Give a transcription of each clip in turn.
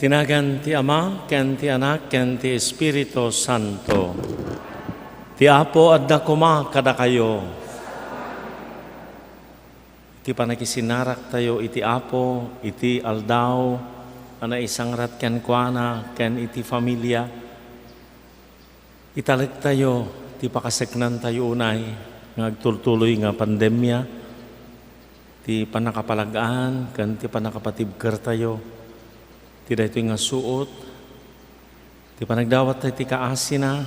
Itinagan ti Ama, ken ti Anak, ken ti Espiritu Santo. Ti Apo adda kuma kada kayo. Iti panakisinarak tayo iti Apo, iti aldaw, ana isang rat ken kuana, ken iti familia. Italag tayo, ti pakasegnan tayo unay, ngagtultuloy nga pandemya, ti panakapalagaan, ken ti panakapatibker tayo. Ti daytoy nga suot, ti panagdawat tayo ti kaasina,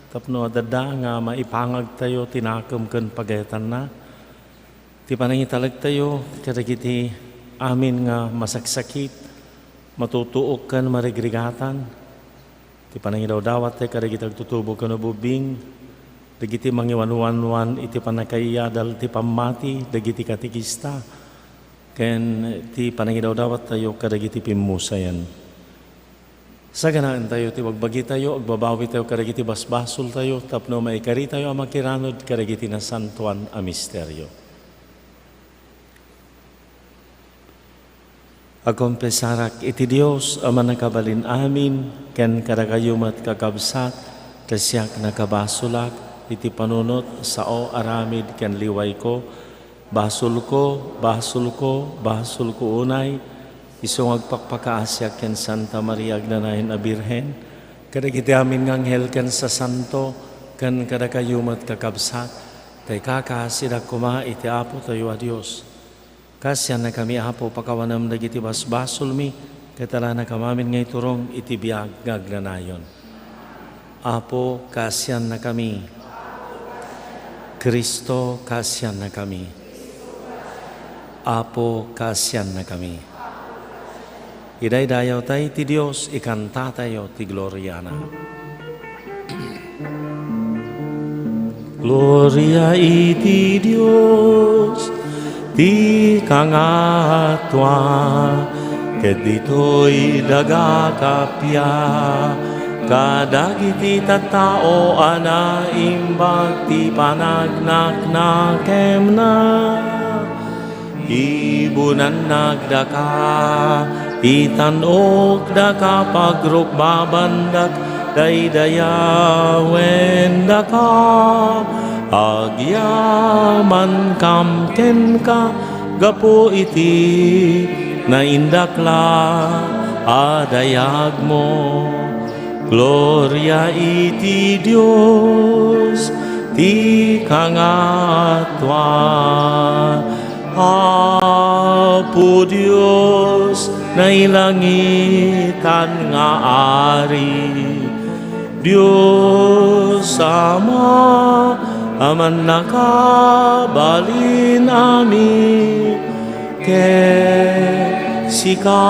tapno adada nga maipangag tayo, tinakam ken pagayatan na. Ti panangitalag tayo, kadagiti amin nga masaksakit, matutuok ken marigrigatan. Ti panangidawdawat tayo, kadagiti agtutubo ken ububing, dagiti mangiwanwanwan iti panakaiyadal ti pammati, dagiti katikista, ken ti panangidawdawat tayo kadagiti pimusayan. Sa ganaan tayo, ti wagbagi tayo, agbabawi tayo kadagiti basbasol tayo, tapno maikari tayo ang makiranod kadagiti na santuan a misteryo. Agkompesarak iti Dios ama nakabalin amin, ken kadagayumat kakabsat, kasyak nakabasulak, iti panunot sao aramid ken liway ko, basul ko unay, isong agpakpakaasyak ken Santa Maria agnanahin a Birhen, kadagiti amin nga anghel ken sa santo, ken kadagayumat kakabsat, tay kakasidak kuma iti Apo tayo a Dios. Kasyan na kami Apo pakawanam dagiti basbasol mi, katala na kamamin ngay turong iti biag ngagnanayon. Apo, kasyan na kami. Kristo, kasyan na kami. Apo, kasyan na kami. Idaydayaw tayo ti Diyos, ikanta tayo ti Gloriana. Gloria iti Diyos, ti kangatwa, ket dito'y dagakapya, kadagiti tattao ana imbag ti panagnaknakem na. Ibunan nagdaka, itanok daka pagrukbabandak, daydayawen daka, agyaman kamken ka, gapo iti naindakla adayag mo. Gloria iti Dios, ti kangatwa. Apo Dios, nailangitan nga ari, Dios Ama, aman nakabalin amin, ken sika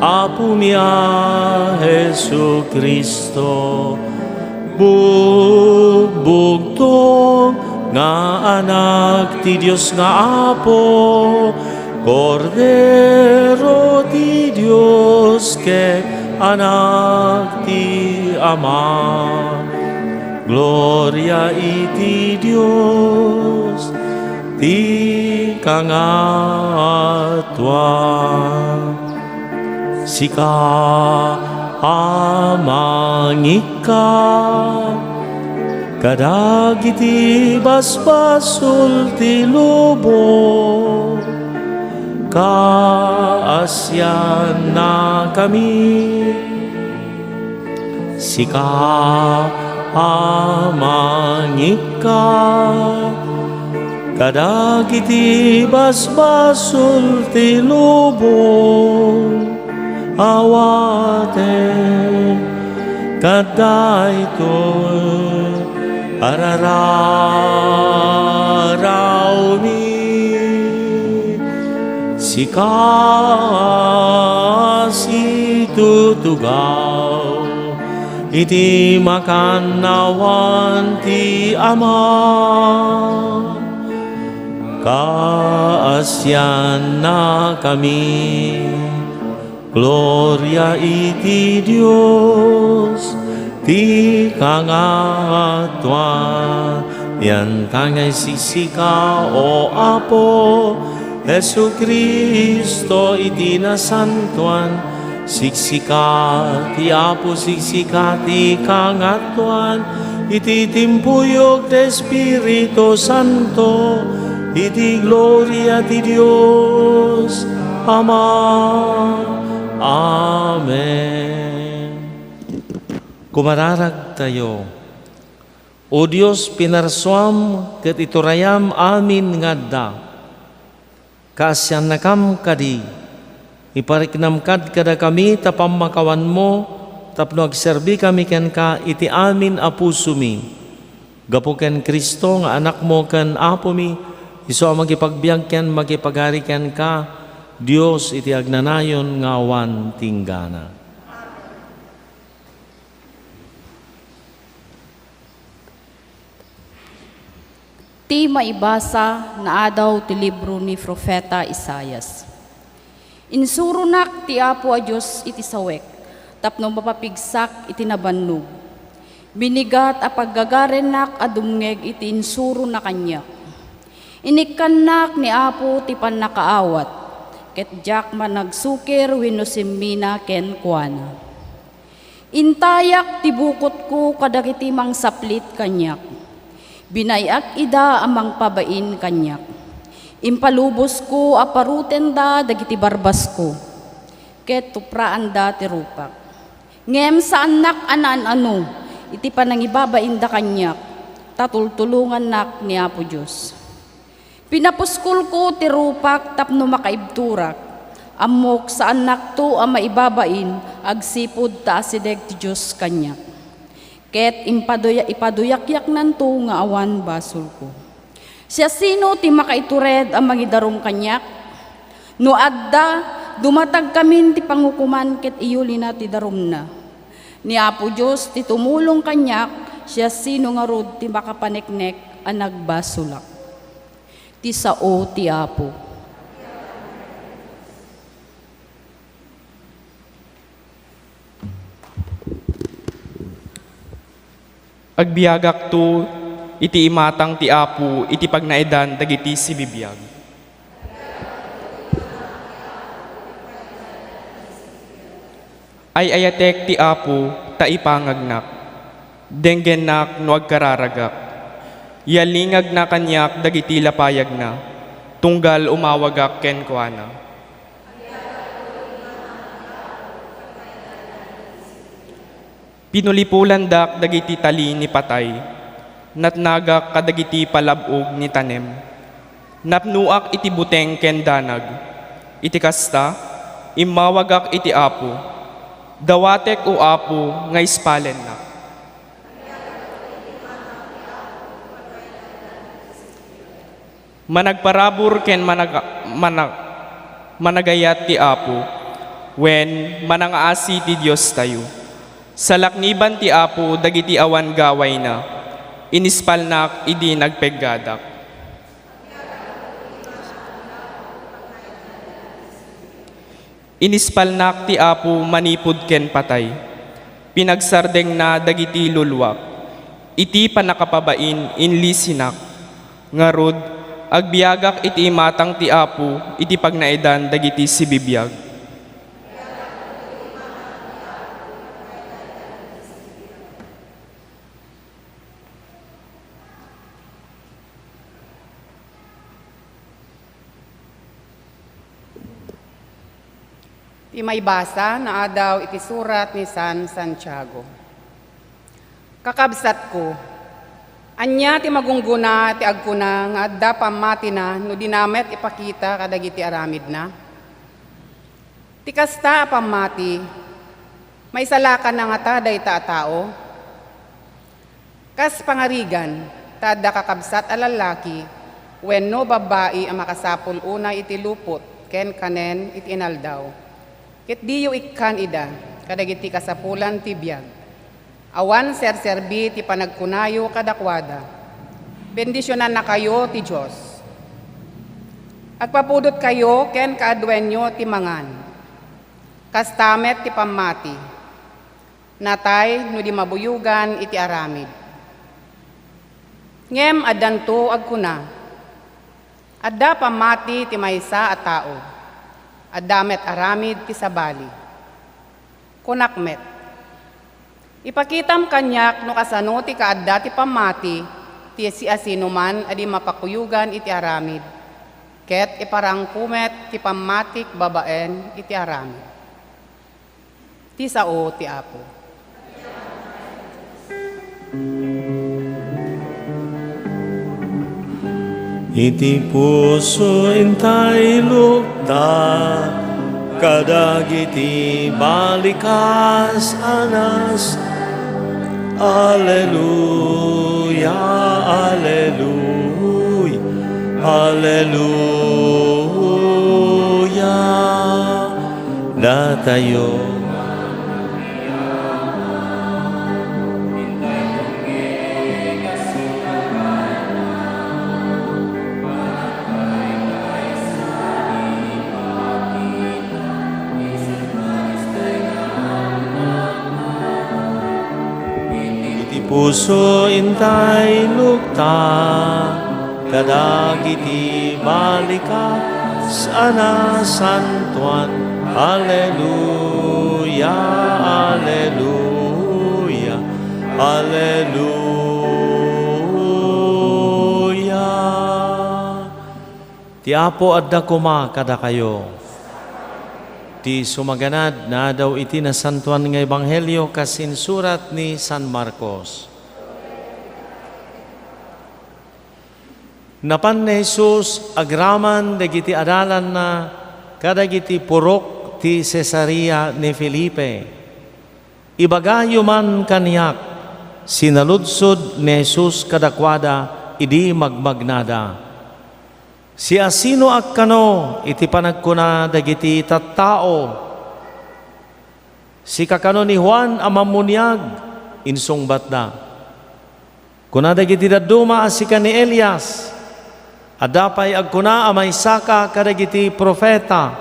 Apo mia Jesu Kristo, bugbugtong nga anak ti Dios nga Apo, Kordero ti Dios ket anak ti Ama. Gloria iti Dios, ti kangatwa. Sika amangika, kadagiti basbasol ti lubong, kaasyan na kami. Sika amangika, kadagiti basbasol ti lubong, awaten kadaytoy arararaw mi. Sika situtugaw, iti makanawan ti Ama, kaasyan na kami. Gloria iti Dios, ti kangatwa, yan kangay sisika o Apo, Jesu Kristo iti nasantuan, Siksika ti Apo siksikati kangatuan, iti timpuyog ti Espiritu Santo, iti gloria ti Dios Ama. Amen. Kumararag tayo. O Dios, pinarsuam ket iturayam amin ngadda. Kaasyan nakam kadi, ipariknamkad kada kami tapam makawan mo, tapno agserbi kami ken ka iti amin a pusumi. Gapo ken Kristo nga anak mo ken Apo mi, iso magipagbiag ken magipagari ken ka, Dios iti agnanayon nga awan tinggana. Ti maibasa na adaw ti libro ni Profeta Isayas. Insurunak ti Apo a Diyos iti sawek, tapno mapapigsak iti nabannog. Binigat a paggagarenak a dumngeg iti insuro na kanya. Inikkanak ni Apo ti pannakaawat, ket jak managsukir wenno simmina ken kuana. Intayak ti bukot ko kadagiti mangsaplit kanyak. Binayak ida amang pabain kanyak. Impalubos ko aparuten da dagiti barbas ko. Ket tupraan da ti rupak. Ngem sa anak anan-ano, iti panangibabain da kanyak, tatultulungan nak ni Apo Diyos. Pinapuskul ko ti rupak tapno makaibturak. Amok sa anak to ang maibabain, agsipod ta asideg ti Diyos kanyak. Ket ipaduyakyak nanto nga awan basol ko. Siya sino ti makaitured ang magidarom kanyak? No adda, dumatag kamin ti pangukuman ket iyuli na ti darom na. Ni Apo Diyos ti tumulong kanyak, siya sino nga rod ti makapaneknek ang nagbasulak. Ti sao ti Apo. Agbiagak to, iti imatang ti Apo, iti pagnaedan dagiti si bibiyag. Ay ayatek ti Apo, ta ipangagnak. Denggenak no agkararagak. Yalingag na kanyak dagiti lapayag na. Tunggal umawagak ken kuana. Pinulipulan dak dagiti tali ni patay, natnagak kadagiti palabog ni tanem. Napnuak iti buteng ken danag, iti kasta, imawagak iti Apo, dawatek o Apo nga ispalen na. Managparabur ken managayat ti Apo, when manangaasi ti Dios tayo. Sa lakniban ti Apo dagiti awan gaway na, inispalnak idi nagpeggadak. Inispalnak ti Apo manipud ken patay, pinagsardeng na dagiti lulwak, iti panakapabain inlisinak, ngarod agbiagak iti matang ti Apo iti pagnaedan dagiti si bibiyag. Ti maibasa na adaw iti surat ni San Santiago. Kakabsat ko, anya ti magungguna ti agkuna nga adda pamati na no dinamet ipakita kadagiti aramid na. Ti kasta pamati, may salakan na nga ta dayta a tao. Kas pangarigan, tada kakabsat a lalaki, wenno babae ang makasapul una iti lupot, ken kanen iti inaldaw. Ket diyo ikkan ida, kadagiti kasapulan ti biyag. Awan serserbi ti panagkunayo kadakwada. Bendisyonan na kayo ti Diyos. Agpapudot kayo ken kaadwenyo ti mangan. Kastamet ti pamati. Natay no di mabuyugan iti aramid. Ngem addanto agkuna. Adda pamati ti maysa a tao. Adamet aramid ti sabali. kunakmet. Ipakitam kanyak no kasano ti kaadda ti pamati, ti si asino man adi mapakuyugan iti aramid. Ket iparangkumet ti pamatik babaen iti aramid. Ti sao ti Apo. Iti puso intay lukta, kadagiti balikas anas. Alleluia, alleluia, alleluia. Datayo. Puso intay lukta, kadagiti balikas ana santuan. Alleluia, alleluia, alleluia. Ti Apo adda kuma kada kayo. Ti sumaganad na daw iti nasantuan nga ebanghelyo kasin surat ni San Marcos. Napan ni Jesus agraman dagiti adalan na kadagiti purok ti Cesarea ni Felipe. Ibagayo man kaniyak sinaludsod ni Jesus kadakwada idi magmagnada. Si asino akkano iti panagkuna dagiti tattao. Si kakano ni Juan amamunyag insungbat da. Kuna dagiti daduma asika ni Elias. Adapay agkuna amay saka kadagiti profeta.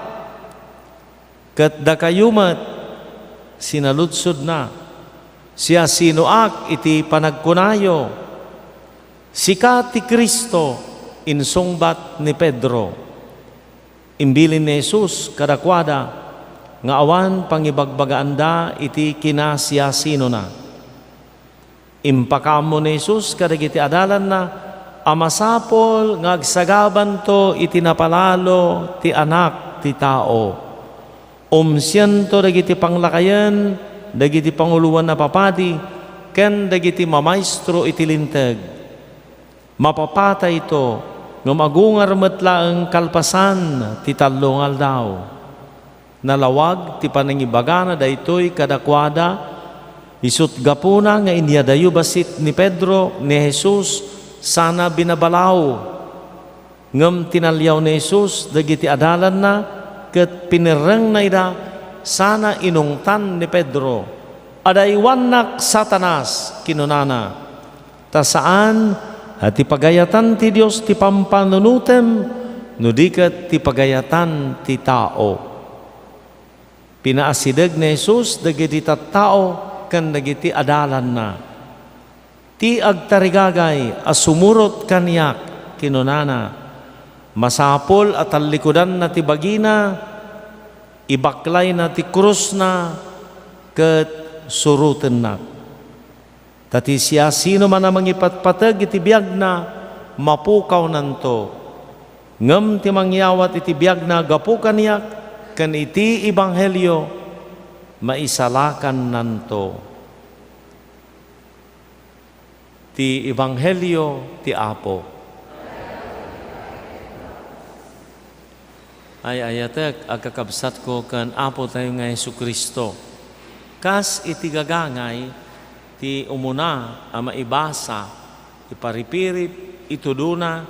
Ket dakayumet sinaludsod na. Si asino ak iti panagkunayo. Sika ti Kristo. Insungbat ni Pedro, imbilin ni Jesus kadakwada, nga awan pangibagbagaanda iti kinasiyasino na. Impakamo ni Jesus kadagiti adalan na, amasapol nga agsagaban to iti napalalo ti anak ti tao. Umsiento dagiti panglakayan, dagiti panguluan na papadi, ken dagiti mamaestro iti linteg. Mapapatay ito, ngam agungar metlaeng kalpasan ti talong aldaw. Nalawag ti panangibagana daytoy kadakwada, isut gapuna nga inyadayo basit ni Pedro ni Jesus sana binabalaw. Ngam tinalyaw ni Jesus dagiti adalan na ket pinireng na ida sana inungtan ni Pedro. Adaywanak Satanas kinunana. Ta saan at ipagayatan ti Diyos ti pampanunutem, no diket ti pagayatan ti tao. Pinaasideg ni Jesus dagiti tattao ken dagiti adalan na. Ti agtarigagay asumurot kaniyak kinunana. Masapol at talikudan na ti bagina, ibaklay na ti krus na, ket suruten na. Tati siya sino man namang ipatpatag iti biyag na mapukaw nanto. Ngem ti mangyawat iti biyag na gapukan niyak ken iti ebanghelyo maisalakan nanto. Ti ebanghelyo ti Apo. Ay ayatek agkakabsat ko ken Apo tayo nga Jesucristo. Kas iti gagangay ti umuna ang maibasa, iparipirip, ituduna,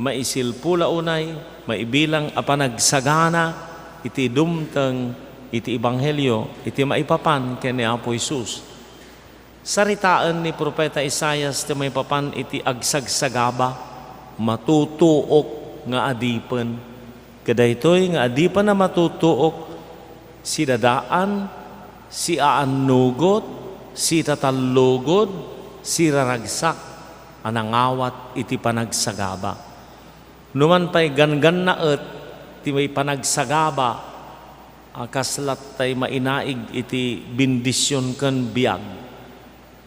maisilpula unay, maibilang apanagsagana, iti dumteng, iti ebanghelyo, iti maipapan ken ni Apo Isus. Saritaan ni Propeta Isaias ti maipapan iti agsagsagaba, matutuok nga adipen. Kadaytoy nga adipen na matutuok, si dadaan, si aanugot, si tatallugod, si raragsak, anangawat iti panagsagaba. Numan pa'y gangan na ti may panagsagaba, kaslat tay mainaig iti bindisyon ken biag.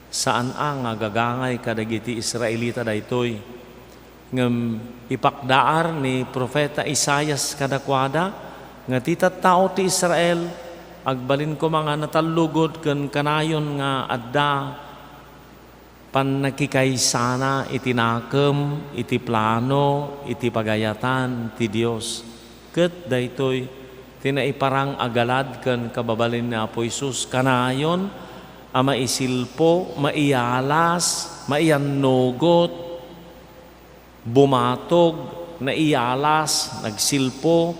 Saan nga gagangay kadagiti Israelita daytoy. Ngem ipakdaar ni Propeta Isaias kadakwada nga ti tattao ti Israel agbalin ko mga natallugod ken kanayon nga adda panakikaysana iti nakem, iti plano, iti pagayatan ti Dios. Ket daytoy tinaiparang agalad ken kababalin ni Apo Isus kanayon a maisilpo, maialas, maiannugot, bumatog, naialas, nagsilpo,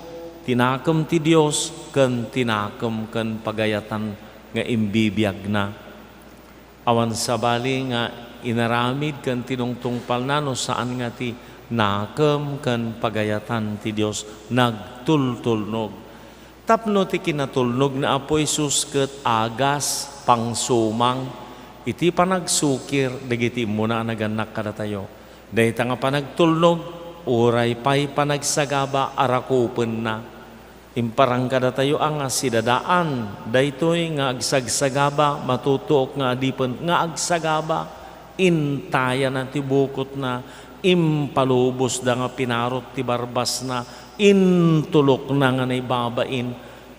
tinakem ti Dios ken tinakem ken pagayatan nga imbibiyag na. Awan sabali nga inaramid ken tinungtungpal na no saan nga ti nakem ken pagayatan ti Dios nagtultulnog. Tapno ti kinatulnog na Apo Isus ket agas pangsumang iti panagsukir dagiti muna naganak kada tayo. Dahita nga panagtulnog uray pay panagsagaba arakupen na. Imparang kada tayo ang sidadaan daytoy nga agsagsagaba matutuok nga adipen nga agsagaba intaya na ti bukot na impalubos da nga pinarot ti barbas na intulok na nga naibabain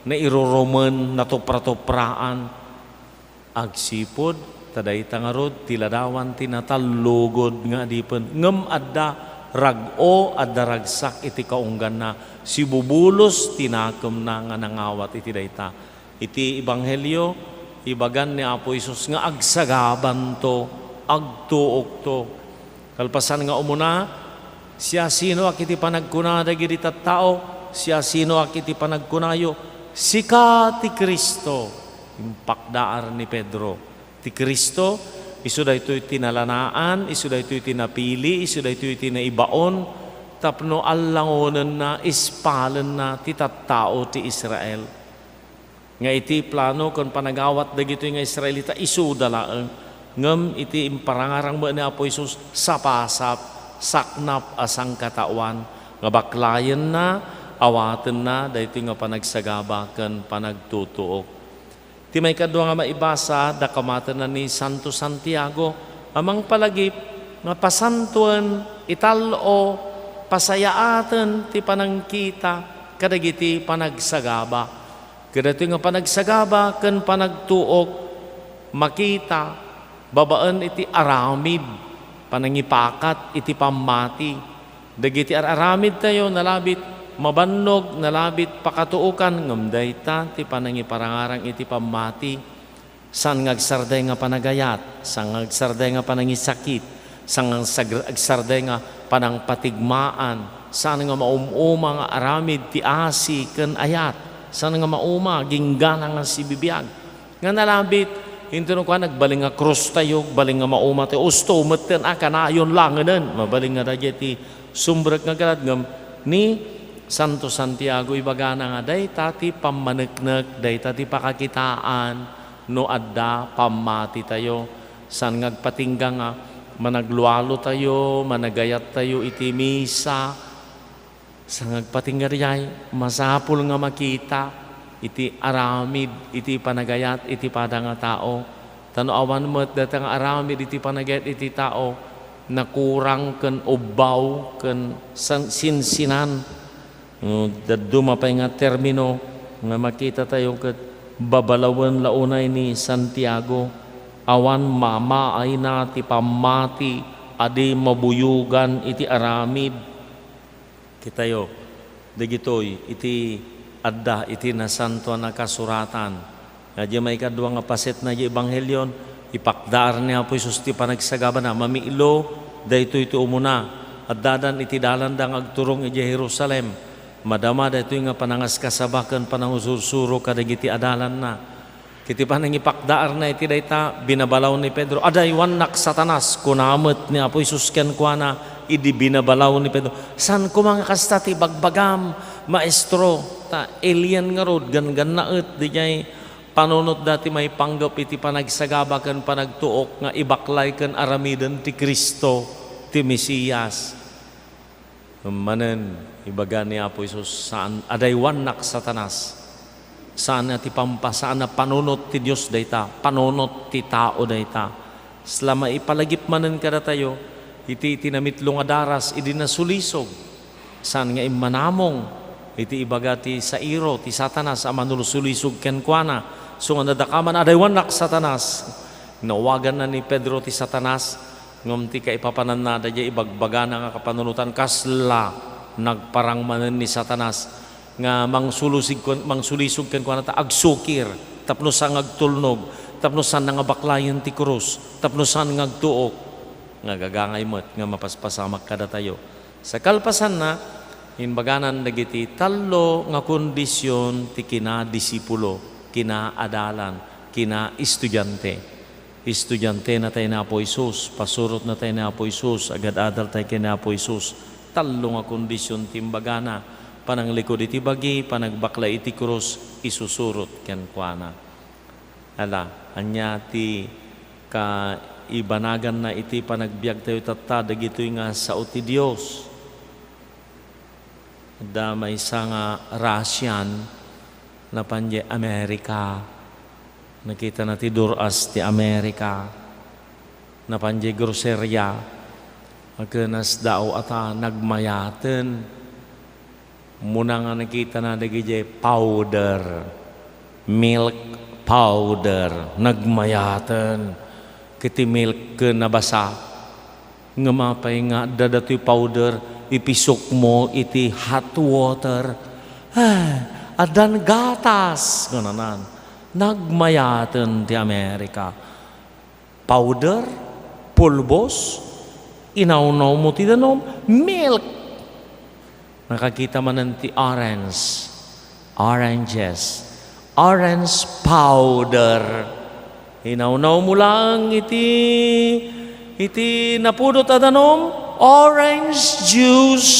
na irurumen na tupra-tupraan agsipod tadayta nga rod tiladawan tinatallugod nga adipen ngem adda rag-o adda ragsak iti kaunggan na si bubulos tinakem na nga nangawat iti dayta. Iti ebanghelyo ibagan ni Apo Isus nga agsagaban to agtuok to. Kalpasan nga umuna siya sino ak iti panagkuna dagiti tattao, siya sino ak iti panagkunayo, sika ti Kristo. Impakdaar ni Pedro. Ti Kristo, isu daytoy tinalanaan, isu daytoy tinapili, isu daytoy tinaibaon, tapno allangonen na, ispalen na ti tattao ti Israel. Nga iti plano kon panagawat dagitoy nga Israelita isu dalaeng ngem iti imparangarang mo ni Apo Isus sapasap, saknap asang katawan, nga baklayen na, awaten na, daytoy nga panagsagaba ken panagtutuok. Ti may kadwa nga maibasa da kamatan na ni Santo Santiago amang palagip nga pasantuan italo pasayaaten ti panangkita kadagiti panagsagaba. Kadagiti nga panagsagaba ken panagtuok makita babaan iti aramid panangipakat iti pamati. Dagiti aramid tayo nalabit mabannog nalabit pakatuukan ngem dayta ti panangiparangarang iti pamati san ngagsarday nga panagayat san ngagsarday nga panangisakit san ngagsarday nga panangpatigmaan san nga maumuma nga aramid ti asi ken ayat san nga mauma ginggana nga si bibiyag nga nalabit hinto no nagbaling nga krus tayo baling nga mauma ti usto metten akanayon langenen mabaling nga dagiti sumbrek nga galad ngem ni Santo Santiago ibagana nga dayta ti pammaneknek dayta ti pakakitaan no adda pamati tayo san ngagpatingga nga managlualo tayo managayat tayo iti misa san ngagpatingga riyay masapul nga makita iti aramid iti panagayat iti pada nga tao tano awan met data nga aramid iti panagayat iti tao nakurang ken ubaw ken sinsinan. Dumapay nga termino nga makita tayo ket babalawan launay ni Santiago awan mamaay na ti pamati adi mabuyugan iti aramid kitayo dagitoy iti adda iti nasanto na kasuratan nga di may kadwa nga paset na di ebanghelyon ipakdaar ni Apo Isus ti panagsagaba na mamiilo daytoy ti umuna addadan iti dalandang agturong iti Jerusalem madama daytoy nga panangaskasabaken panangusursuro kadagiti adalan na. Kiti panangipakdaar na iti dayta binabalaw ni Pedro. Aday wanak Satanas kunamet ni Apo Isus ken kuana idi binabalaw ni Pedro. San ko mga kasta ti bagbagam maestro ta alien nga rod gan naet di jay panunot dati may panggap iti panagsagaba ken panagtuok nga ibaklay ken aramiden ti Kristo ti Mesiyas. Manen ibaga ni Apo Isus saan aday wanak Satanas Sana ti pampasana panunot ti Diyos dayta, panunot ti tao dayta. Selama ipalagip manen kada tayo, iti tinamitlong adaras, idi nasulisog. Saan nga imanamong, iti ibaga ti sairo, ti satanas, amanulusulisog kenkwana. So nga nadakaman adaywanak satanas. Nawagan na ni Pedro ti satanas, ngam ti kaipapanan na dadya ibagbaga na nga kapanunutan, kasla nagparang manen ni satanas. Nga mangsulisog ken kuana ta agsukir tapnosan agtulnog tapnosan nga baklayan ti krus tapnosan nga agtuok nga gagangay met nga mapaspasamak kada tayo sa kalpasan na inbaganan dagiti tallo nga kondisyon ti kina disipulo kina adalan kina estudyante na tayo na po Isus pasurot na tayo na po Isus agad-adal tayo kina po Isus tallo nga kondisyon ti imbagana pananglikod iti bagi, panagbakla iti krus, isusurot ken kuana. Ala, anya ti kaibanagan na iti panagbiag tayo tatta, dagitoy nga sao ti Dios. Da may isa nga Russian na panje Amerika. Nakita na ti duras ti Amerika. Na panje groserya. Agkanas daw ata nagmayaten. Muna nga nakita na nagigay powder, milk powder, nagmayatan, kiti milk na basa. Nga mapay nga dadatoy powder, ipisok mo iti hot water. Adan gatas, gananan. Nagmayatan ti Amerika. Powder, pulbos, inaunaw mo ti danom, milk. Nakakita man ng ti orange powder. Hinaunaw mo lang iti napudot adanom, orange juice.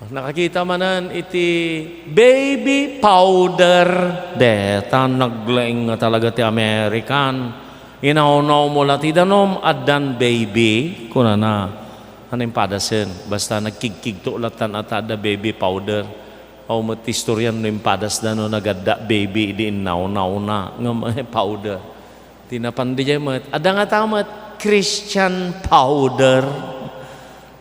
Nakakita man ng iti baby powder. Deta naglaing nga talaga ti American. Hinaunaw mo lang ti danom, adan baby. Kuna na. Ano yung padasin? Basta nagkigkig to ulatan ata da baby powder. O matistoryan no yung padas na no nagadda baby di naw na nga powder. Tinapandi dyan mat. Ada nga tamat Christian powder.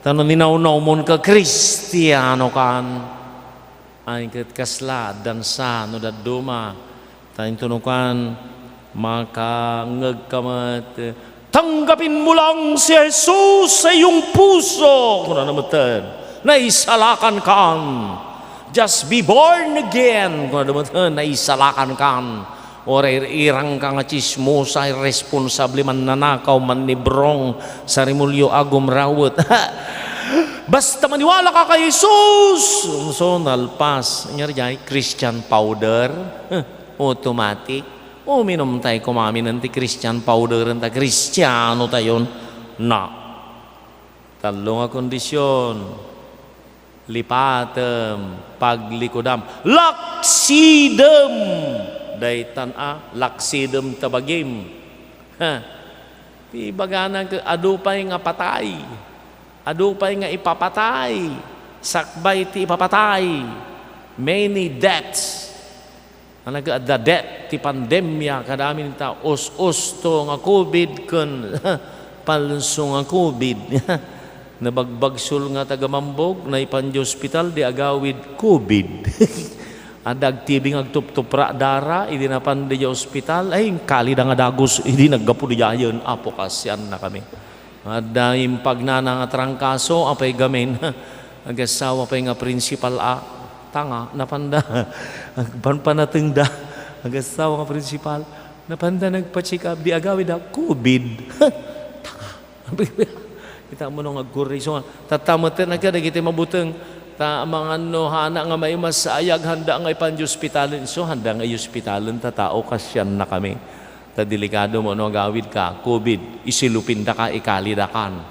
Tanong ninaw mo ka Kristiyano kan. Ay kasla dansa no daduma. Tayong tunukan makangag kamat. Tanggapin mo lang si Jesus sa iyong puso. Kung na naman naisalakan kan. Just be born again. Kung na naman naisalakan kan. O irang ka nga chismosa, irresponsable man nanakaw, man nibrong, sa rimulyo agom rawat. Basta maniwala ka kay Jesus. So nalpas. Nyari Christian powder. Automatic. Uminom tayo kumami ng ti Christian powder ng ta Kristiyano tayon na talong nga kondisyon lipatem paglikodam laksidem daytan laksidem tabagim ti bagana adupay nga patay adupay nga ipapatay sakbay ti ipapatay many deaths. Ang nag-adadet ti pandemya kadami nita us-us to nga COVID kun palso nga COVID. Nabagbagsol nga tagamambog na ipanji hospital di agawid COVID. Adag tibing agtup-tupra dara idi na pandi di hospital ay kali da nga dagos idi naggapu di ayon apokasyan na kami. Ada impagnana nga trangkaso apay gamen agasawa pay nga principal tanga napanda panpanatengda agasawa nga principal napanda nagpa-check up di agawid COVID. Tanga. Kita mo nung agkuri. So, tatamatan na ka, nagiti mabuteng, mga hana nga may masayag, handa nga ipanji hospitalin. So, handa nga hospitalin, tatao kasyan na kami. Delikado mo, no, agawid ka, COVID, isilupin da ka, ikalidakan.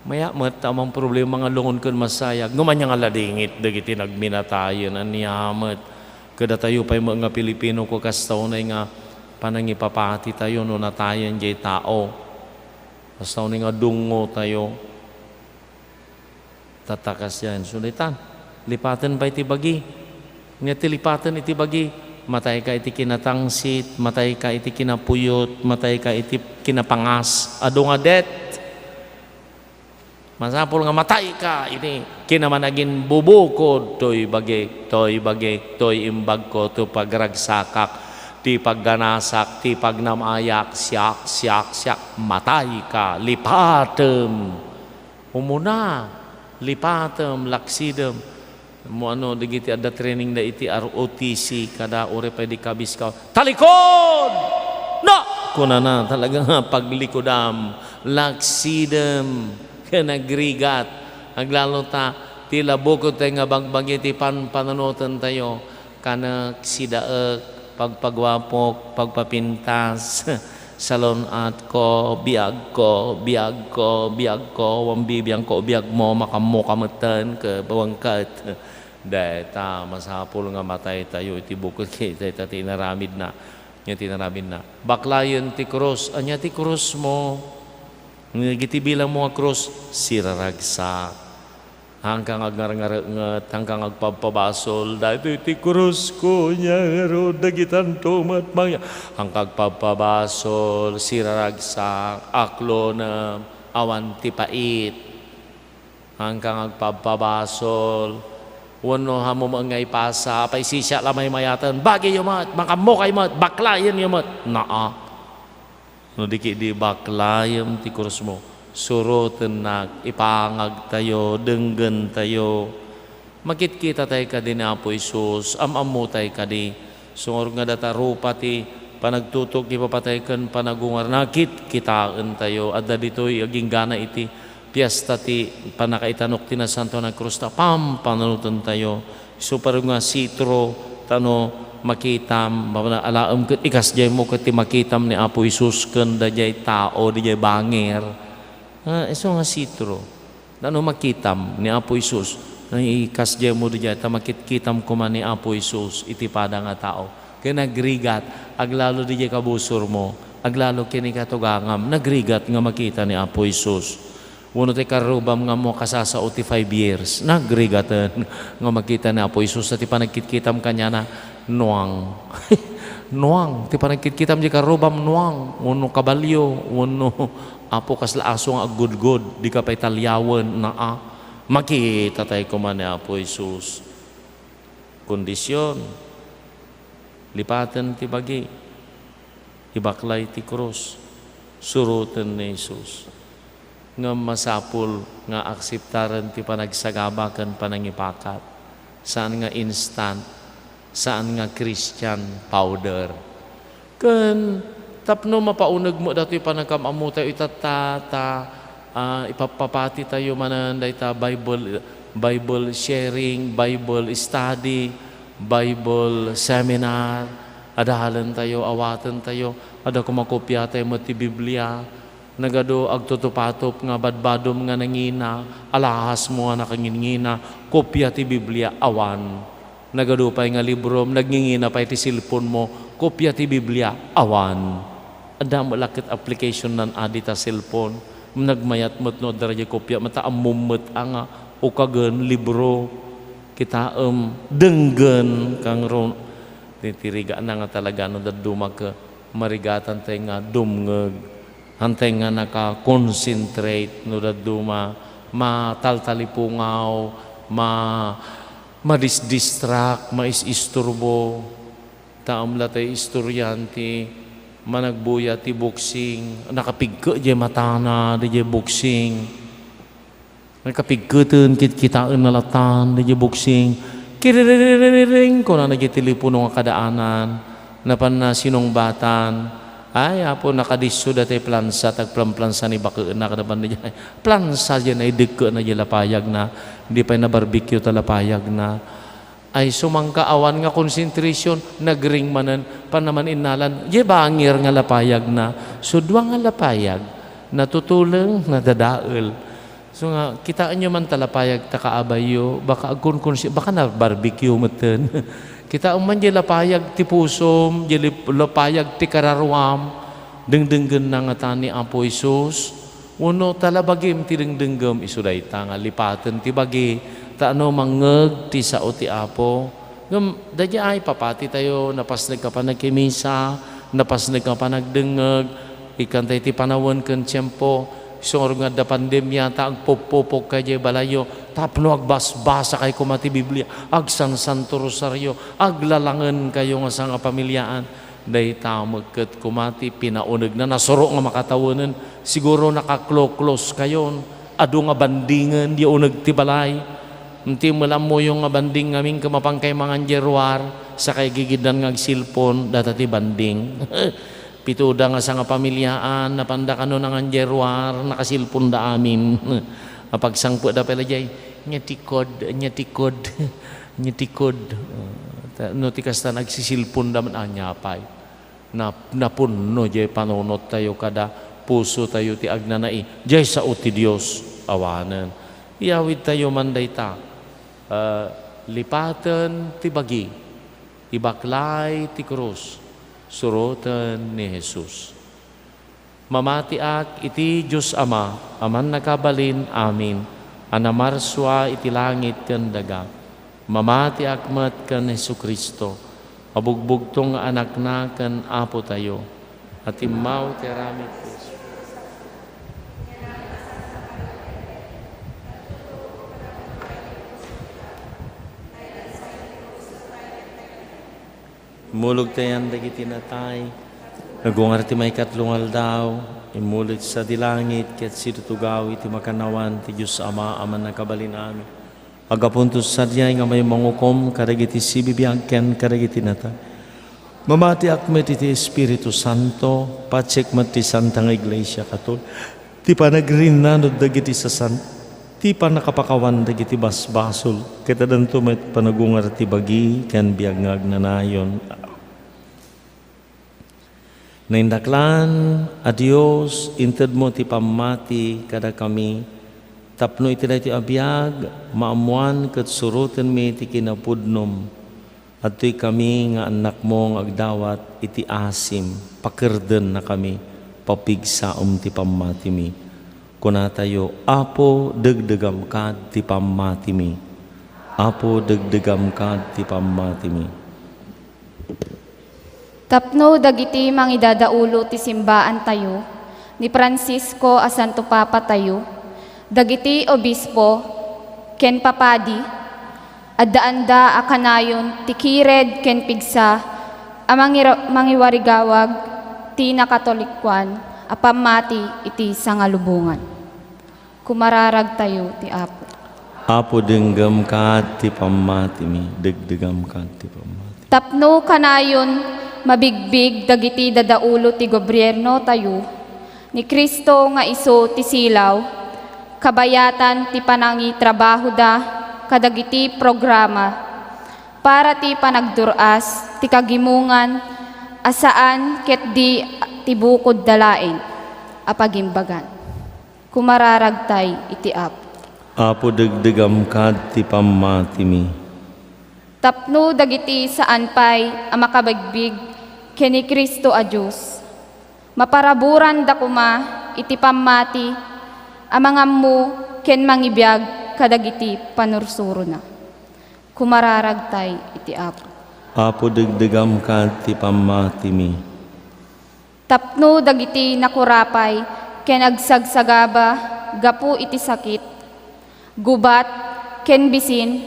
Maya, matamang problema nga lungon kun masayag. Ngumanya nga ladingit, dagiti nagminatayon, aniyamat. Kada tayo pa yung mga Pilipino ko kastaw na nga, panangipapati tayo, no, natayan jay tao. Basta nga dungo tayo, tatakas yan. Sulitan, lipatan pa iti bagi. Nga tilipatan iti bagi, matay ka iti kinatangsit, matay ka iti kinapuyot, matay ka iti kinapangas, ado nga det. Masapol nga matay ka, ini kinamanagin bubukod, toy bagay, toy imbag ko, to pagragsakak, ti pagganasak, ti pagnamayak, siyak, matay ka, lipatem. Umuna, lipatem, laksidem. Mo ano, digiti ada training da iti ROTC, kada ore pa di kabis ka, talikod! No! Kuna na, talaga nga paglikodam, laksidem, kanagrigat, aglalo ta, tila bukod tayo nga bagbagi ti pananutan tayo, kanak sidaek, pagpagwapok, pagpapintas, salon at ko, biag ko, wambibiyang ko, biag mo, makamo kamatan, ke bawangkat. Dahil ta, masapol nga matay tayo, iti bukod kita, ita tinaramid na. Baklayan ti krus, anya ti krus mo, ngiti bilang mo nga krus, siraragsak. Hanggang agnarangarangat, hanggang agpapabasol, dahil ti krus ko niya, dagitan tumat mga. Hanggang agpapabasol, siraragsak, aklo na awan ti pait. Hanggang agpapabasol, wano hamo mga ipasa, apay sisya lamay mayatan, bagay yumat, makamukay mat, baklayan yumat. Naa. No di baklayan ti krus mo. Surutan nag, ipangag tayo, denggan tayo. Makit-kita tayo ka din na po Isus, amamu tayo ka di. Sungor nga data rupa ti, panagtutok ipapatay kan panagungar, nakit kitaan tayo. Adda dito'y aging gana iti, piyesta ti, panakaitanok ti na Santo na Cruz ta, panunutan tayo. So parang nga sitro, tano, makitam, alaam kat ikas jay mo kat ti makitam ni Apo Isus kan da jay tao, di jay bangir. Iso nga sitro, ano makitam ni Apo Isus, ikas jay mo di jay, ta makitkitam kuman ni Apo Isus, itipada nga tao. Kaya nagrigat, aglalo di jay kabusor mo, aglalo kini katugangam, nagrigat nga makita ni Apo Isus. Uno ti karubam nga mo kasasa 5 years, nagrigatan nga makita ni Apo Isus, at ipanagkitkitam kanya na, nuang. Nuang, ti panagkitkitam di karubam nuang, uno kabalyo, uno Apo kasla aso nga agudgod, di ka pa italyawan na makita tayo kuman ni Apo Isus. Kondisyon, lipatan ti bagi, ibaklay ti krus, surutan ni Isus. Nga masapul, nga akseptaran ti panagsagabakan panangipakat. Saan nga instant, saan nga Christian powder. Kan tapno mapaunag mo dati panagkamamu tayo itatata, ipapapati tayo manan dayta Bible sharing, Bible study, Bible seminar, adahalan tayo, awatan tayo, ada kumakopya tayo mo ti Biblia, nagado agtutupatop nga badbadom nga nangina, alahas mo nga nakangingina, kopya ti Biblia, awan. Nagado pa'y nga libro, nagngingina pa'y ti cellphone mo, kopya ti Biblia, awan. Ada mo lakit application nan adi ta cellphone, nagmayat mo't no daraya kopya, mata amumot ang ukagan libro, kita denggan kang ron, titiriga na nga talaga no daduma ka, marigatan tayo nga dumngag, hantay nga naka-concentrate no daduma, mataltalipungaw, madisdistract, maisisturbo, taam latay istoryanti, managbuya ti boxing, nakapigka di matana, di boxing, nakapigkatan, kitaan nalatan, di boxing, kiririring, kung na nagitilipuno nga kadaanan, napan na sinongbatan, ay apo nakadiso dati plansa, tagplansa ni bakaan na kadapan na dyan, plansa dyan ay dikka na dyan lapayag na, hindi pa na barbecue talapayag na, ay sumangka awan nga concentration, nagring manan, panaman inalan, di bangir nga lapayag na, sudwa nga lapayag, natutulang, nadadaal. So nga, kitaan nyo man talapayag takaabayo, baka na barbecue matan. Kitaan man di lapayag ti pusom, di lapayag ti kararwam, dengdenggan na nga tani Apo Isus, uno talabagim ti dengdenggam, isuday ta nga lipatan ti bagi, taano mangeg ti sao ti Apo, Ngam, dadya ay papati tayo, napasnag ka pa nagkimisa, napasnag ka pa nagdengag, ikan tayo ti panawan kan tiyempo, sungor nga da pandemya, ta agpopopok kay balayo, tapno agbasbasa kay kumati Biblia, agsan Santo Rosario, aglalangan kayo nga sa nga pamilyaan, dahi tao magkat kumati, pinaunag na nasuro nga makatawanan, siguro nakakloklos kayon, ado nga bandingan, di unag ti balay, hindi mo lang mo yung banding ngamin kamapang kay mga jerwar sa kay gigidan ng silpon datati banding. Pituda nga sa nga pamilyaan napanda ka nun ng jerwar nakasilpon da amin. Pagsangpo da pala jay nyatikod. No ti kasta nagsisilpon da man anyapay. Napunno jay panunot tayo kada puso tayo ti agnanai. Jay sa uti Dios awanan. Iyawid tayo manday ta. Lipatan ti bagi, ibaklay ti krus, surutan ni Jesus. Mamatiak iti Diyos Ama, aman nakabalin amin, anamarswa iti langit ken daga. Mamatiak met ken Jesucristo, abugbugtong anak na ken Apo tayo, at imaw ti aramid mulog tayan dagiti natay, nagungar ti may katlungal daw, imulit sa dilangit, ket situtugaw iti makanawan, ti Diyos Ama, aman nakabalin amin. Agapuntos sadyay nga may mangukom, karagiti sibibiyang ken karagiti natay. Mamati akmet iti Espiritu Santo, patsek met ti Santang Iglesia Katol, ti panagrinanod dagiti sa ti panakapakawan dagiti basbasol, ketadanto met panagungar ti bagi, ken biangag nanayon. Naindaklan, adios, inted mo ti pamati kada kami, tapno iti ti abiyag, maamuan ket suruten mi ti kinapudnom, at to'y kami nga anak mo nga agdawat iti asim, pakirden na kami, papigsaom ti pamati mi. Kuna tayo, Apo dagdagam kad ti pamati mi. Apo dagdagam kad ti pamati mi. Tapno dagiti mangidadaulo ti simbaan tayo, ni Francisco a Santo Papa tayo, dagiti obispo, ken papadi, addaanda a kanayon ti kired ken pigsa, a mangiwarigawag ti nakatolikwan, a pamati iti sangalubungan. Kumararag tayo ti Apo. Apo denggam kad ti pamati mi, dagdagam kad ti pamati. Tapno kanayon mabigbig dagiti dadaulo ti gobyerno tayo, ni Kristo nga iso ti silaw, kabayatan ti panangi trabaho da, kadagiti programa, para ti panagduras, ti kagimungan, asaan ket di ti bukod dalain, apagimbagan. Kumararagtay iti Apo. Apo dagdagam kad ti pamati mi. Tapno dagiti saan pay a makabagbig ken ni Kristo a Diyos. Maparaburan da kuma iti pamati amangammo ken mangibiyag kadagiti panursuro na. Kumararagtay iti Apo. Apo dagdagam kad ti pamati mi. Tapno dagiti nakurapay ken agsagsagaba gapu iti sakit, gubat ken bisin,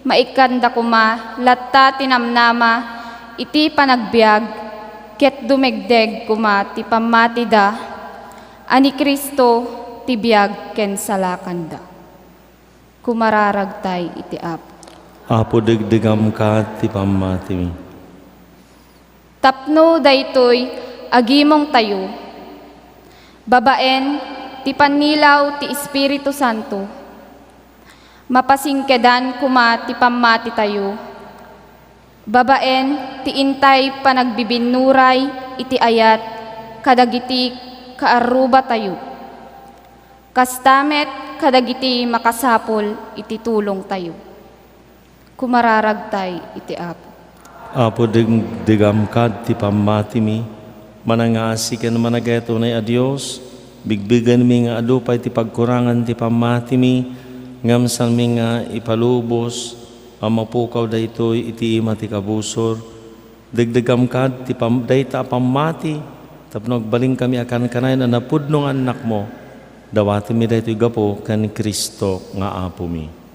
maikanda kuma latta tinamnama iti panagbiag, ket dumegdeg kuma ti pamatida, ani Kristo ti biag ken salakanda. Kumararagtay iti Apo. Apo dagdagam kad ti pamati mi. Tapno daytoy agimong tayo, babaen ti panilaw ti Espiritu Santo, mapasingkedan kuma ti pamati tayo, babaen ti intay panagbibinuray iti ayat kadagiti kaaruba tayo, kastamet kadagiti makasapol iti tulong tayo. Kumararagtay iti Apo. Apo dagdagam kad ti pamati mi. Manangasi ken managato na adios, bigbigan mi nga adupay ti pagkurangan ti pamati mi, ngam san mi nga ipalubos, ang mapukaw daytoy iti ima ti kabusor, dagdagam kad ti dayta pamati, tapno agbaling kami akan kanay na napudnong anak mo, dawati mi daytoy gapo kan Kristo nga Apo mi.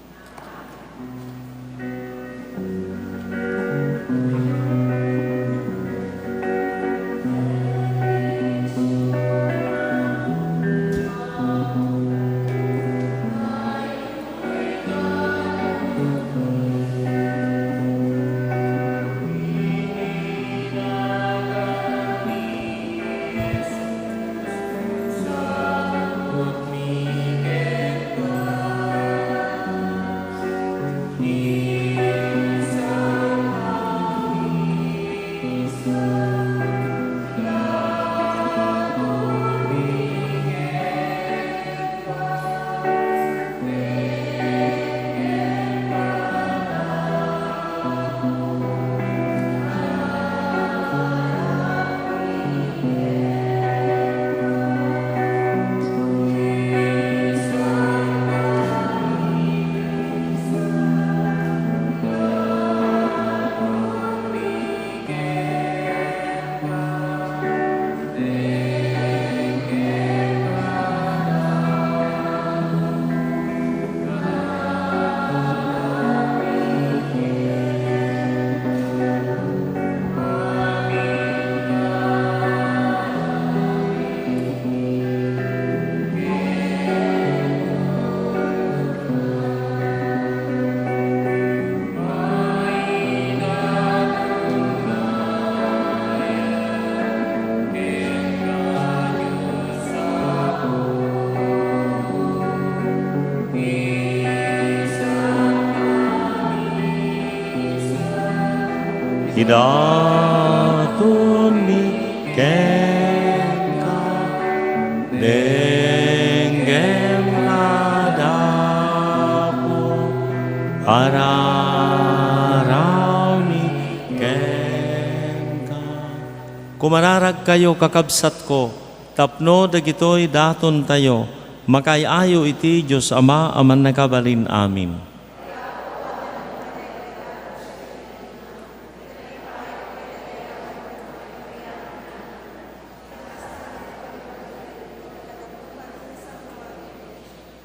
Idatun mi kenka denggem kadapo araraw mi kenka. Kumararag kayo kakabsat ko, tapno dagitoy daton tayo, makayayo iti Diyos Ama aman nakabalin amin.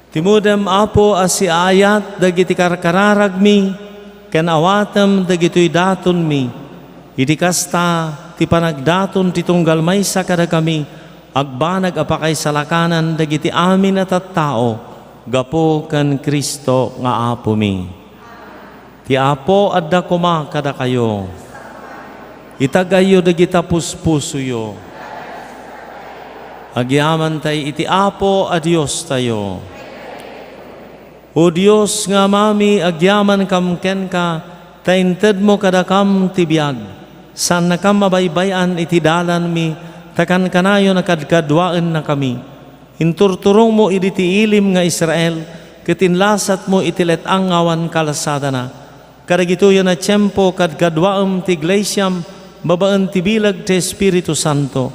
Timudem Apo asi ayat dagiti karkararagmi, ken awatem dagitoy daton mi. Iti kasta ti panagdaton ti tunggal maysa kada kami, agbanag apakay salakanan dagiti amin at tattao, gapo ken Kristo nga Apo mi. Ti Apo adda kuma kada kayo. Itagayo dagita puspusuyo. Agyaman tay iti Apo a Dios tayo. O Diyos nga mami, agyaman kam ken ka, tainted mo kadakam tibiyag. San nakam mabaybayan iti dalan mi, takan kanayo nakadkadwaan na kami. Inturturong mo iti ilim nga Israel, kitinlasat mo itilet ang awan kalasada na. Kadagitoyan na tiyempo kadkadwaam ti Iglesiam, babaan ti bilag ti Espiritu Santo.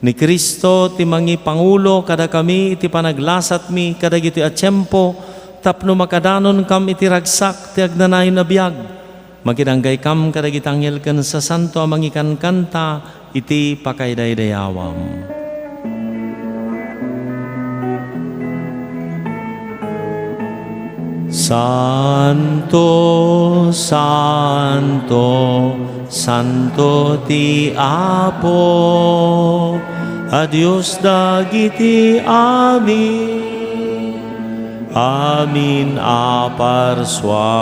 Ni Kristo ti mangi Pangulo kada kami iti panaglasat mi kadagito a tiyempo, tapno makadanon kam iti ragsak ti agnanay na biyag. Maginanggay kam kadagiti anghel ken sa santo amang ikan kanta iti pakaydaydayawam. Santo, Santo, Santo ti Apo, a Dios dagiti amin. Amin aparswa,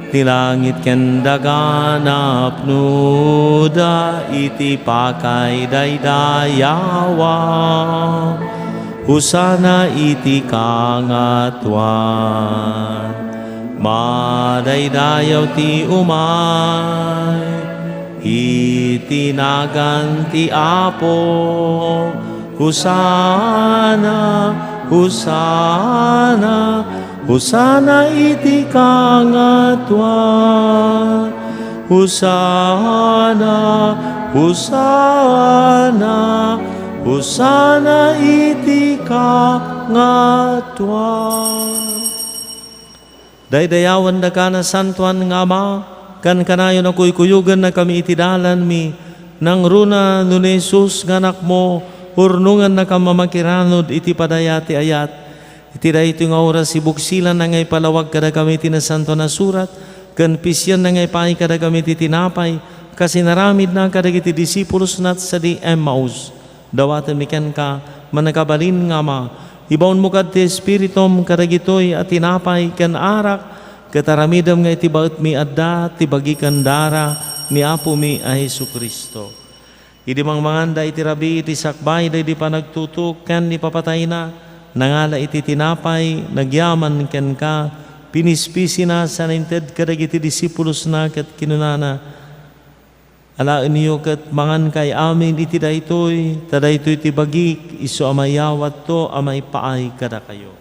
ti langit ken daganap nuda iti pakay daydayawa. Husana iti kangatuan, madaydayaw ti umay, itinagan ti Apo. Husana, Husana, Husana iti kangatuan. Husana, Husana, Husana iti kangatuan. Daydayawan da ka na santuan nga Ama, kan kanayon ako'y kuyugan na kami itidalan mi, nang runa nun Jesus nga anak mo, hurnungan na kamamakiranod iti padayati ayat, iti dayto nga oras ibuksilan na ngay palawag kada kami tinasanto na surat, kan pisyan na ngay paay kada kami titinapay, kasi naramid na kada iti disipulos nat sa di Emmaus. Dawatan mi ken ka, managabalin nga Ma, ibaon mo kad ti Espiritum kadagitoy at tinapay ken arak, kataramidam nga iti baet mi adda, ti bagikan dara, ni Apo mi a Hesu Kristo. Idi mangmanganda iti rabi, iti sakbay, da di pa nagtutuk, ken ni papatay na, nangala iti tinapay, nagyaman ken ka, pinispisi na sa nainted kadagiti disipulos na ket kinunana, alaan niyo ket mangan kay amin iti daytoy, tadaytoy ti bagik, iso amayawat to, amay paay kada kayo.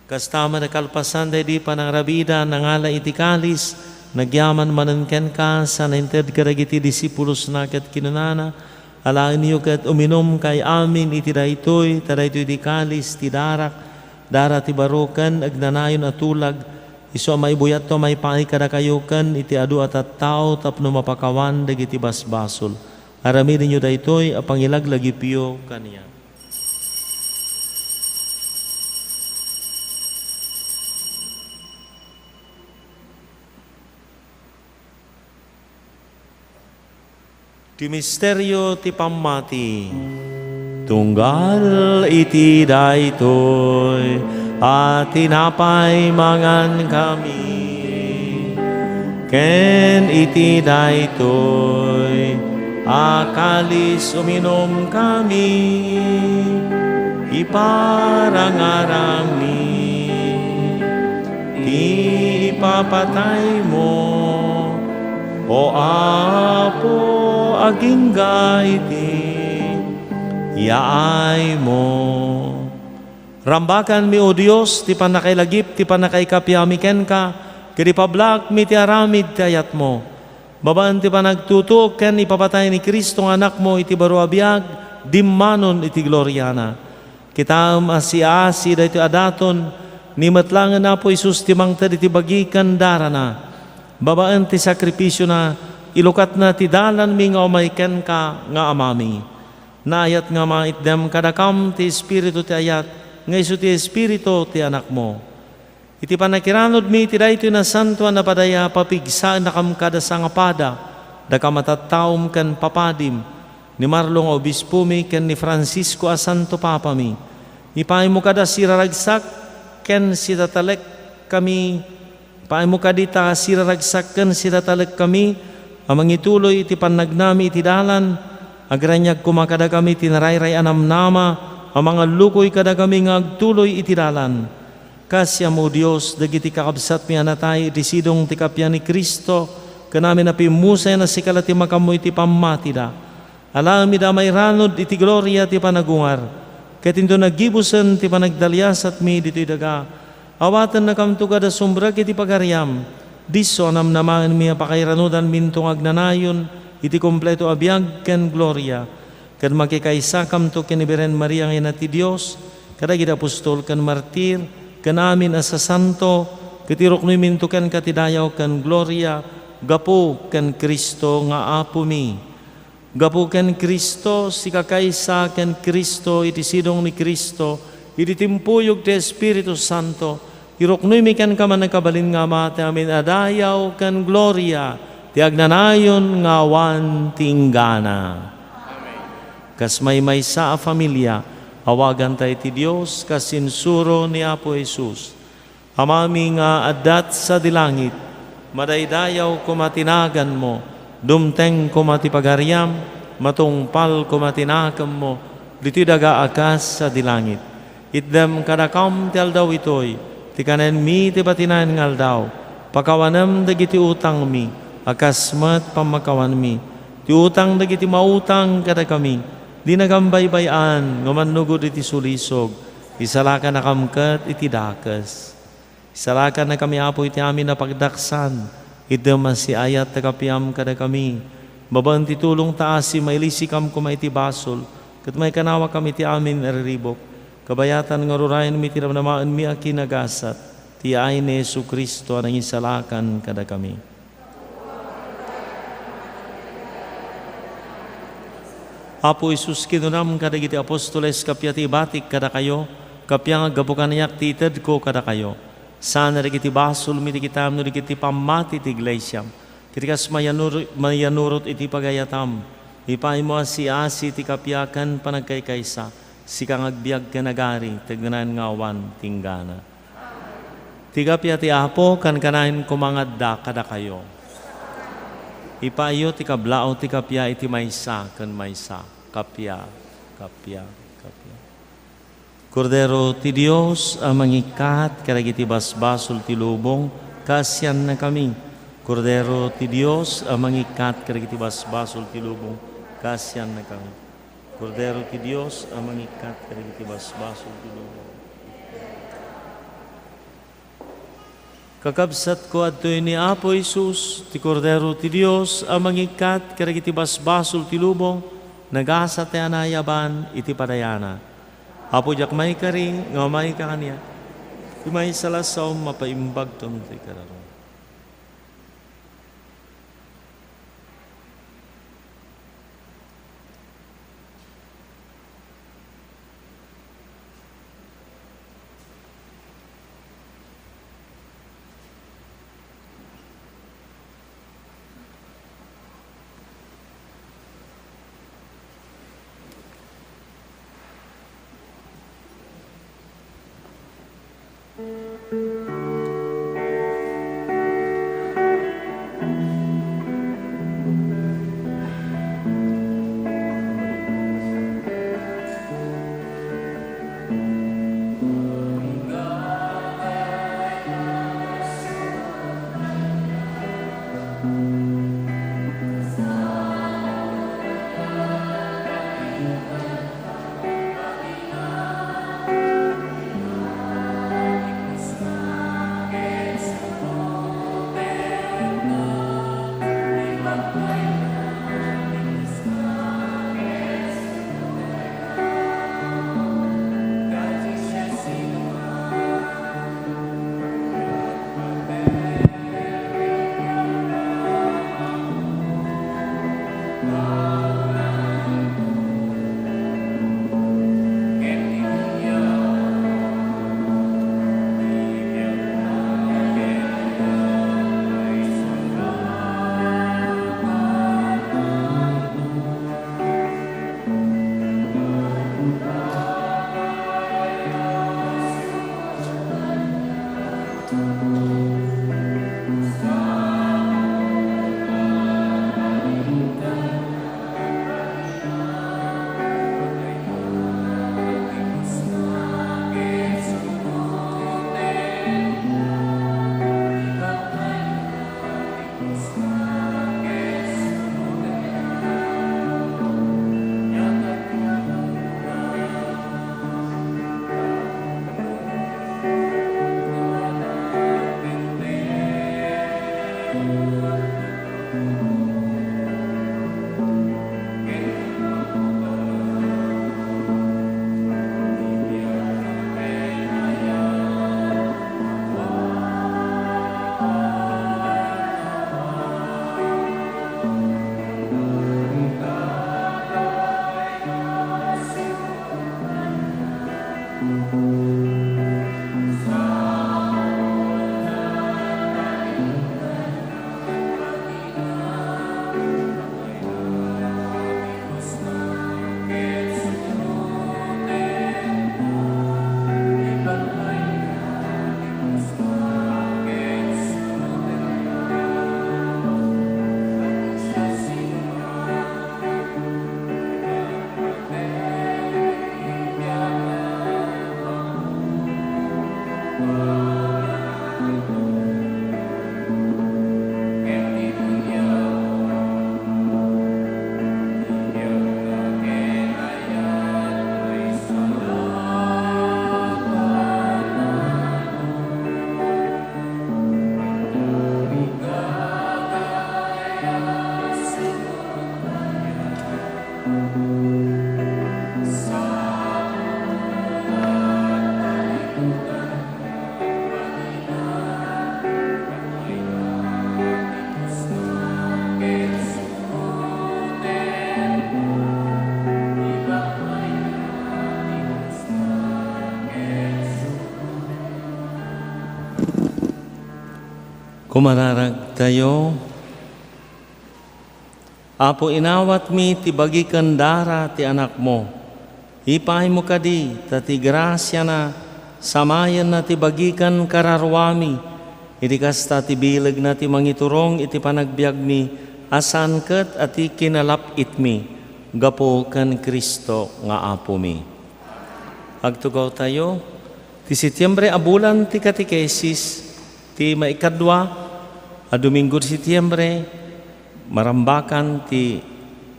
Kastama na kalpasan day di panangrabida, nangala iti kalis, nagyaman mananken ka, sa nainted kadagiti disipulos na ket kinunana, alaan niyo ket uminom kay amin iti daytoy, tadaytoy di kalis, ti darak, dara ti barukan, agnanayon atulag, iso maibuyat to may paay kada kayukan, iti adu at tao, tapno mapakawan, dagiti basbasol. Aramidin niyo daytoy, apangilag lagi piyo kaniya. Ti misteryo ti pammati, tunggal iti daytoy, at tinapay mangan kami, ken iti daytoy, akalis uminom kami, iparangarang mi, ti ipapatay mo, o Apo, agingga iti yaay mo. Rambakan mi o Diyos, ti panakailagip, ti panakaikapyami ken ka, kadi pablak mi ti aramid ti ayat mo. Babaan ti panagtutok ken ipapatay ni Kristo nga anak mo iti baro abiyag, dimmanon iti gloryana. Kitam asi dayto adaton, ni matlangan na po Isus ti mangted iti bagikan darana. Babaan ti sakripisyo na, ilukat na ti dalan mi nga umayken ka nga amami. Naayat nga maitdem kadakam ti Espiritu ti ayat, nga iso ti Espiritu ti anak mo. Iti panakiranod mi ti daytoy na santuan na padaya, papigsaan na kam kada sangapada, da kamatattaom ken papadim, ni Marlong Obispo mi ken ni Francisco a Santo Papa mi. Ipaay mo kada siraragsak ken sitatalek kami, paay mo kadita siraragsak ken sitatalek kami, amang ituloy iti pannagnami iti dalan, agranyag kumakada kami tinarayray anam nama, amang lukoy kada kami nga agtuloy iti dalan. Kasya mo Diyos, dagiti kakabsat mi anatay, iti sidong ti kapyan ni Kristo, kanami na pimusay na sikala ti makamu iti pammatida. Alami da may ranod iti gloria ti panagungar, katinto nagibusen ti panagdalyasat mi dito'y daga. Awatan na kamto kada sumbrag iti pagaryam, diso anam naman mi apakairanodan mintong agnanayon, iti kompleto abiyag ken gloria. Kad makikaysa kamto ken Iberen Maria nga ina ti Dios, kadagiti apostol ken martir, ken amin asa santo, katirok no minto ken katidayaw ken gloria, gapo ken Kristo nga Apo mi. Gapo ken Kristo, sikakaysa ken Kristo, iti sidong ni Kristo, iti timpuyog ti Espiritu Santo, iroknoy mi ken kaman nagkabalin nga mati amin adayaw ken gloria, ti agnanayon nga wan tinggana. Kas may sa a familia, awagan tayo ti Diyos, kasinsuro ni Apo Jesus. Amami nga adat sa dilangit, madaydayaw kumatinagan mo, dumteng kumatipagaryam, matungpal kumatinakam mo, dito'y daga akas sa dilangit. Itdem kadakam ti aldaw itoy, ti kanen mi ti batinan ng aldaw, pakawanam dagiti utang mi, akas mat pamakawan mi, ti utang dagiti mautang kada kami, di nagambaybayan, ngamanugod iti sulisog, isalakan na kamkat iti dakas. Isalakan na kami Apo iti amin na pagdaksan, Ida masiayat tagapiam kada kami. Baban ti tulong taas si mailisikam ko may ti basol. Kat may kanawa kami ti amin eriribok. Kabayatan nga rurayan mi ti ramnamaan mi akinagasat. Ti ay ni Yesu Kristo anang isalakan kada kami. Apo Isus kinunam kada giti apostoles kapya ti batik kada kayo. Kapya nga gabukan niyak tited ko kada kayo. Sana rin kiti basol mi ti kitam no rin kiti pamati ti iglesia. Kitikas mayanurot iti pagayatam. Ipay mo si ti kapyakan panagkaykaysa. Si kang agbiag kanagari tagnan ngawan tinggana. Ti kapya ti apo kan kanahin kumangadda kada kayo. Ipayo ti kablao ti kapya iti maysa kan maysa. Kapya. Kordero ti Dios ang mangikat karagiti basbasol ti lubong kasyan na kami. Kordero ti Dios ang mangikat karagiti basbasol ti lubong kasyan na kami. Kordero ti Dios ang mangikat karagiti basbasol ti lubong. Kakabsat ko adtoy ni Apo Isus ti Kordero ti Dios ang mangikat karagiti basbasol ti lubong nagasa ti anayaban iti padayana. Apo jak may kari, nga may ka kanya. May salasaw mapaimbag tom ti kararo. Kumararag tayo. Apo inawat mi ti bagikan dara ti anak mo. Ipay mo kadi, tati grasya na, samayan na ti bagikan kararwami. Iti kasta ti bilag na ti mangiturong iti panagbiag mi, asan ket ati kinalapit mi, gapo kan Kristo nga apo mi. Agtugaw tayo, ti Setyembre abulan ti katikesis, ti maikadwa, a Domingo ti Setyembre, marambakan ti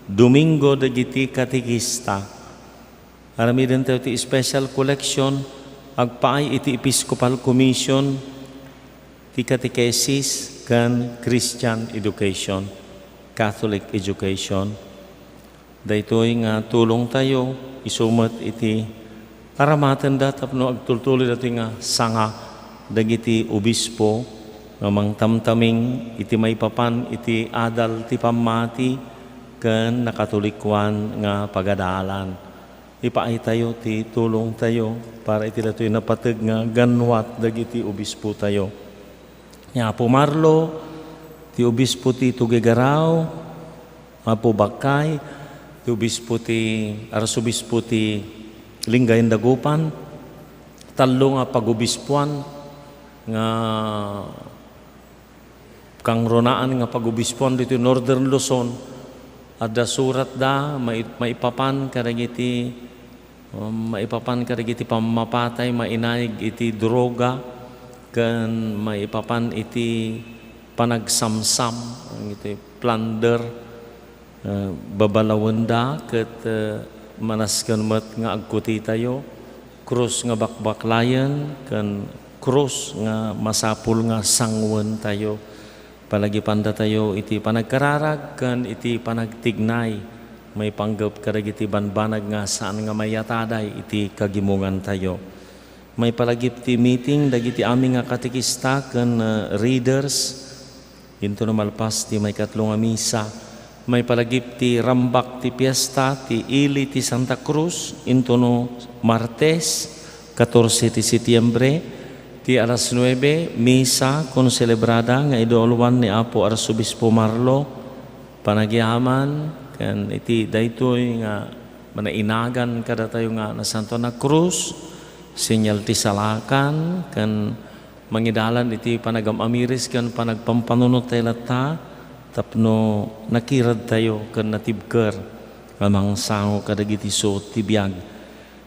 Domingo dagiti katikista. Aramiden tayo ti special collection, agpaay iti Episcopal Commission, ti katekesis kan Christian education, Catholic education. Daytoy nga tulong tayo, isumat iti aramatan datapno agtultuloy dato nga sanga dagiti obispo nga mangtamtaming iti maipapan iti adal ti pammati ken nakatolikwan nga pagadalan. Ipaay tayo ti tulong tayo para iti datoy napateg nga ganwat dagiti obispo tayo. Nya po Marlo, ti obispo ti Tugigaraw, Apo Bakay, ti obispo ti Arsobispo ti Lingayen Dagupan, talo nga pag-obispuan nga kangronaan nga pag-obispuan dito Northern Luzon, adda surat da maipapan kadagiti pamapatay mainayig iti droga ken maipapan iti panagsamsam iti plunder babalawenda ket manasken met nga agkuti tayo krus nga bakbaklayan ken krus nga masapul nga sangwen tayo. Palagipanda tayo iti panagkararag ken iti panagtignay may panggap karag iti banbanag nga saan nga mayataday iti kagimungan tayo. May palagip ti meeting dagiti aming nga katikista ken readers into na malpas ti may katlong nga misa. May palagip ti rambak ti piesta ti ili ti Santa Cruz into no Martes 14 ti Setyembre. Ti alas 9, misa kon celebrada nga idolwan ni Apo Arsobispo Marlo, panagyaman, kan iti daytoy nga manainagan kada tayo nga na Santo na Cruz, sinyal ti salakan, kan mangidalan iti panagam-amiris kan panagpampanunot tayo lata, tapno nakirad tayo kan natibker, amang sango kadagiti so tibiyag.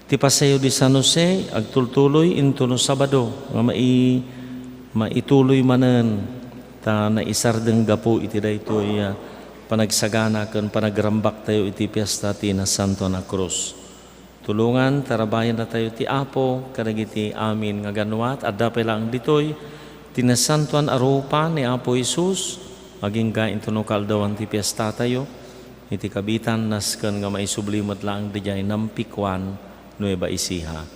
Ti pasayo di San Jose, agtultuloy into no Sabado, nga maituloy manen, ta naisardeng gapo iti daytoy panagsagana ken panagrambak tayo iti piyesta ti na Santo na Cruz. Tulungan, tarabayan na tayo ti Apo, kadagiti amin nga ganwat, adda pa lang ditoy, tinasantuan arupa ni Apo Isus, maging ka into no kaldawan ti piyesta tayo, iti kabitan nasken nga maisublimot lang di jay nampikwan, Nueva Ecija.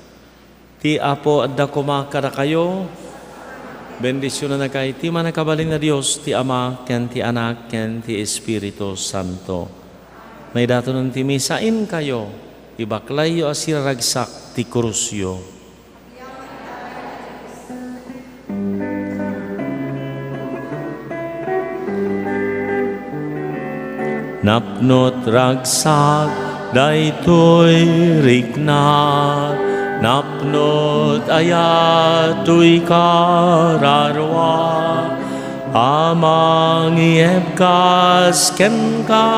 Ti Apo adda kumakara kayo, bendisyon na kay ti manakabalin na Dios, ti Ama, ken ti Anak, ken ti Espiritu Santo. May dato ng ti misain kayo, ibaklayo asiraragsak ti krusyo. Napnot ragsak daytoy rignat, napnot ayatoy kararwa, amang iebkas ken ka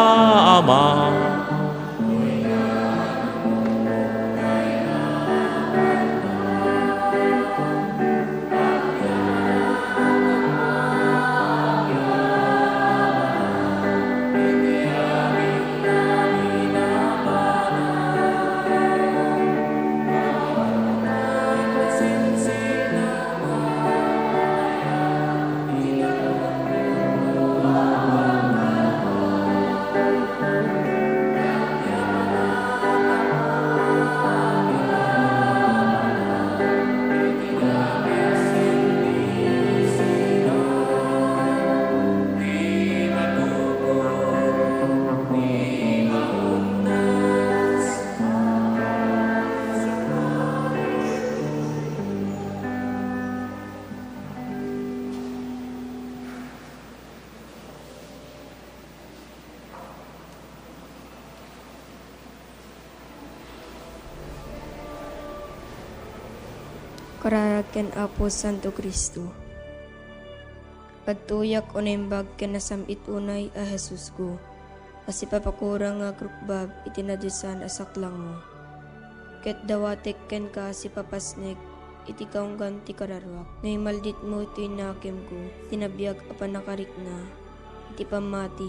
ama. Kararag ken Apo Santo Kristo. Pagtuyak unimbag ken nasamit unay a Jesus ko. Kasi papakurang nga krukbab itinadyusan asaklang mo. Ket dawatek ken ka si papasnek iti kaunggan ti kararwak. Ngay maldit mo iti nakem ko, tinabiyag apan nakarik na, iti pamati,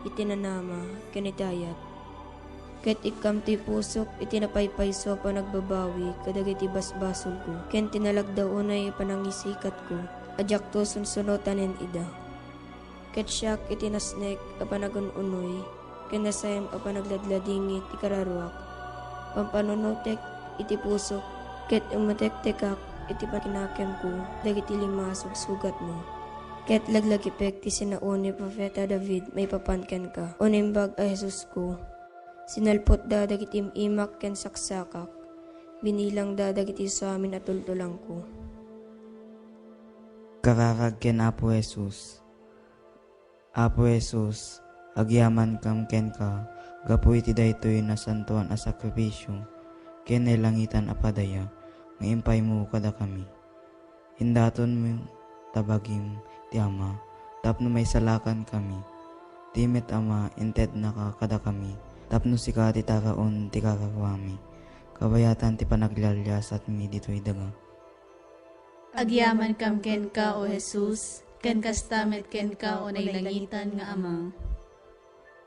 iti nanama, ken itayat. Ket ikam ti pusok iti napaypayso pa nagbabawi kadag iti basbasol ko. Ken tinalagdaw unay panangisikat ko, ajak to sunsunotanen ida. Ket siyak iti nasnek apan nagununoy, ken nasayam apan nagladladingit ti kararwak. Pampanunutek iti pusok, ket umatektekak iti pakinakem ko, dagiti lima sugat mo. Ket laglagipek ti sinauni Profeta David may papanken ka. Unimbag a Jesus ko, sinalpot da dagiti imak ken saksakak, binilang da dagiti sa amin at tultulang ko. Kararag ken Apo Jesus. Apo Jesus, agyaman kam ken ka, gapu iti daytoy na santuan a sakripisyo, ken langitan a padaya, nga impay mo kada kami. Hindaton mo tabagim ti Ama, tapno may salakan kami. Timet Ama, inted na ka kada kami, tapno sika ti taraon ti kakakwami. Kabayatan ti panaglalyas at mi dito'y daga. Agyaman kam ken ka, O Jesus, ken kastamet ken ka o langitan nga Ama.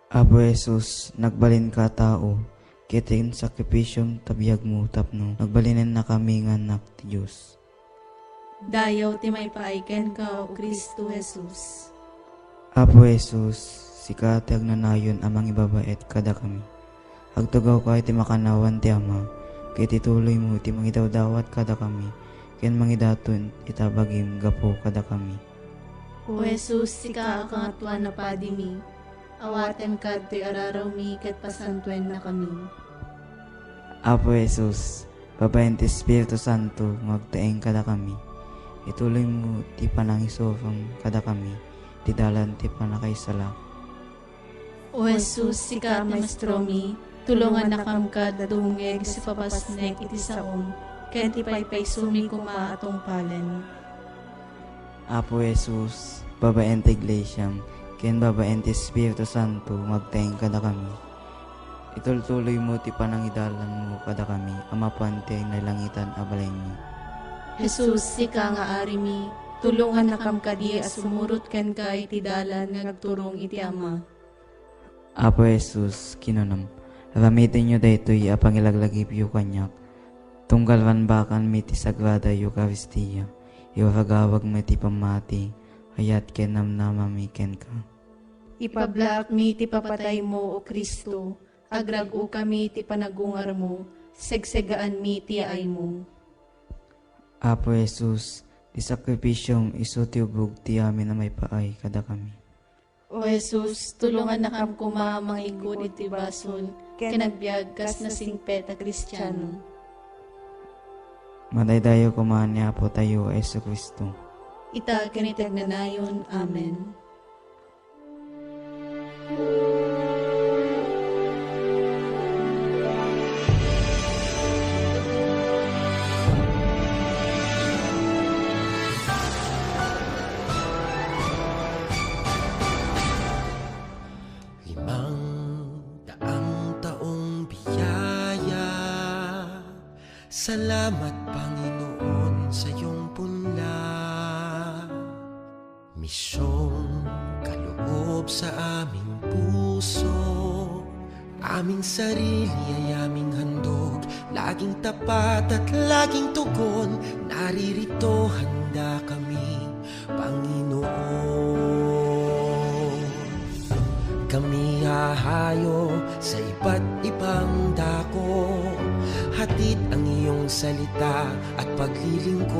Apo Jesus, nagbalin ka tao, kitin sakripisyong tabiyag mo tapno, nagbalinin na kami nga anak ti Diyos. Dayaw ti may paaiken ka, O Kristo Jesus. Apo Jesus, sika ti agnanayon amang ibabait kada kami. Agtugaw ka iti makanawan ti Ama, kiti tuloy mo iti mangidawdawat kada kami, ken mangidaton itabagim gapo kada kami. O Jesus, sika akangatuan na padimi, awaten ka ti araraw mi ket pasantuen na kami. Apo Jesus, babaen ti Espiritu Santo, magtaeng kada kami. Ituloy mo ti panangisofang kada kami, ti dalan ti panakaisala. O Jesus, sika maestro mi, tulungan na kam ka dumungeg si papasnek iti saom, ken ti paypay sumi kuma atong palen. Apo Jesus, babaen ti Iglesiam, ken babaen ti Espiritu Santo, magtaeng kada kami. Itultuloy mo ti panangidalan mo kada kami, amapuan ti nalangitan abalay mi. Jesus, sika nga ari mi, tulungan na kam kadi as sumurot ken ka iti dalan nga nagturong iti Ama. Apo Jesus, kinunam, ramitin nyo daytoy apang ilaglagipyo kanyak, tunggalwan bakan mi ti Sagrada Eucharistia, iwaragawag mi ti pamati, hayat ken namnamami ken ka. Ipablak mi ti papatay mo, O Kristo, agragu kami ti panagungar mo, segsegaan mi ti ay mo. Apo Jesus, ti sakripisyong iso ti ubog ti amin na may paay kada kami. O Jesus, tulungan na kam kuma mangigod iti basol, kinagbiag kas na singpet a Kristiyano. Madaydayo kumahan niya po tayo, Yesu Kristo. Ita kanitag na nayon. Amen. Salamat, Panginoon, sa iyong punla. Misyong kaloob sa aming puso, aming sarili ay aming handog, laging tapat at laging tugon. Naririto, handa kami, Panginoon. Kami hahayo sa iba't ibang dako, hatid ang iyong salita at paglilingkod.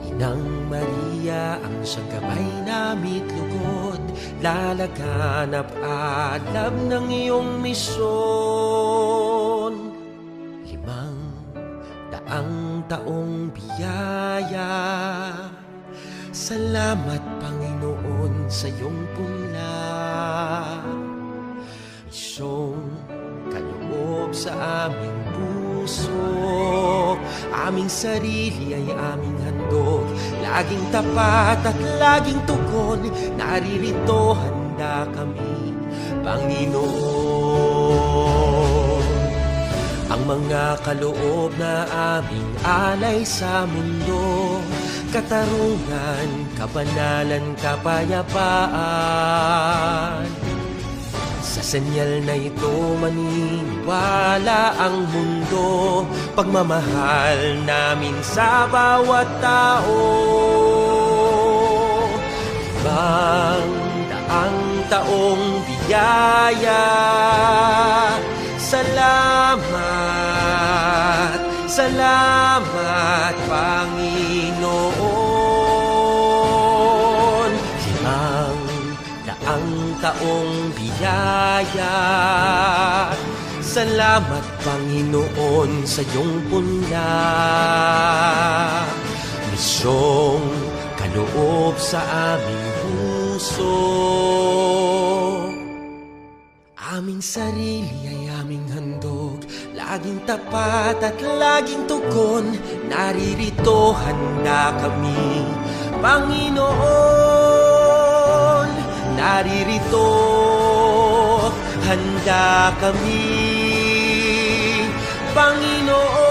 Inang Maria, ang siyang gabay namit lugod, lalaganap alab ng iyong misyon. 500 taong biyaya, salamat, Panginoon, sa iyong punla. Misyong kaloob sa aming puso, aming sarili ay aming handog. Laging tapat at laging tugon, naririto handa kami, Panginoon. Ang mga kaloob na aming alay sa mundo, katarungan, kabanalan, kapayapaan. Sa senyal na ito maniniwala ang mundo, pagmamahal namin sa bawat tao. Ibang daang taong biyaya, salamat, salamat Panginoon. Limang daang taong biyaya, salamat Panginoon sa iyong punla. Misyong kaloob sa aming puso, aming sarili ay aming handog, laging tapat at laging tugon, naririto handa kami, Panginoon. Naririto handa kami, Panginoon.